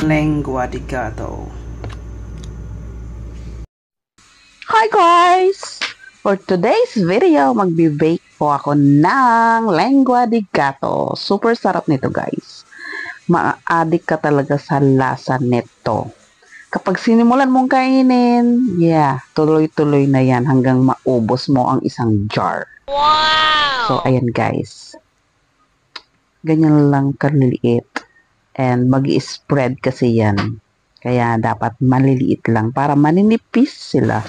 Lengua di gato. Hi guys! For today's video, magbe-bake po ako ng lengua di gato. Super sarap nito guys. Ma-addict ka talaga sa lasa nito. Kapag sinimulan mong kainin, tuloy-tuloy na yan hanggang maubos mo ang isang jar. Wow! So, ayan guys. Ganyan lang kaliliit. And mag-i-spread kasi yan. Kaya dapat maliliit lang para maninipis sila.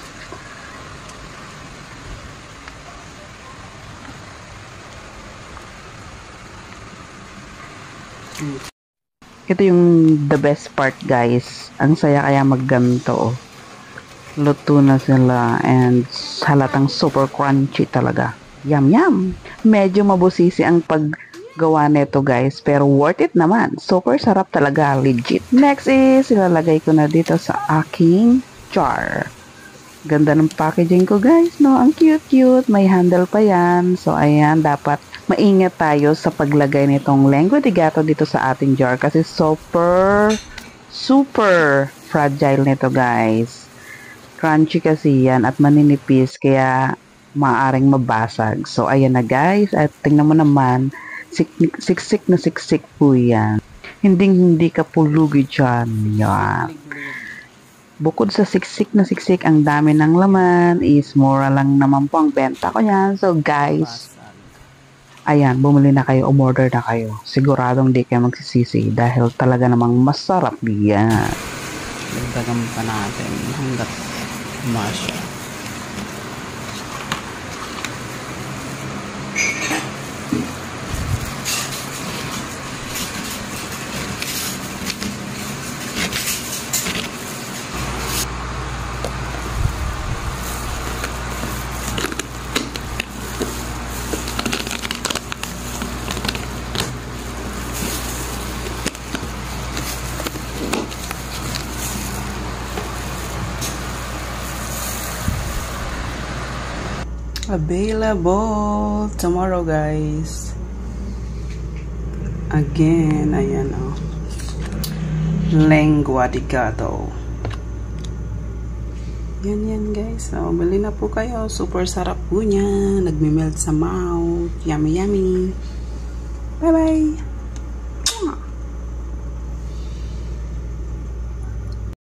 Ito yung the best part guys. Ang saya kaya magganto. Luto na sila and halatang super crunchy talaga. Yum yum! Medyo mabusisi ang paggawa nito guys, pero worth it naman. Super sarap talaga, legit. Next is ilalagay ko na dito sa aking jar. Ganda ng packaging ko guys, no? Ang cute-cute. May handle pa yan. So ayan, dapat maingat tayo sa paglagay nitong lengua di gato dito sa ating jar kasi super fragile nito guys. Crunchy kasi yan at maninipis kaya maaaring mabasag. So ayan na guys, at tingnan mo naman, siksik na siksik po yan. Hindi ka pulugi dyan. Yan. Bukod sa siksik na siksik, ang dami ng laman is mura lang naman po ang benta ko yan. So guys, ayan, bumili na kayo, umorder na kayo. Siguradong di kayo magsisisi dahil talaga namang masarap yan. Dagdagan pa natin hanggat masya. Available tomorrow guys. Again, ayan o. Lengua di gato. Yan guys. So, bili na po kayo. Super sarap po niya. Nagme-melt sa mouth. Yummy yummy. Bye bye.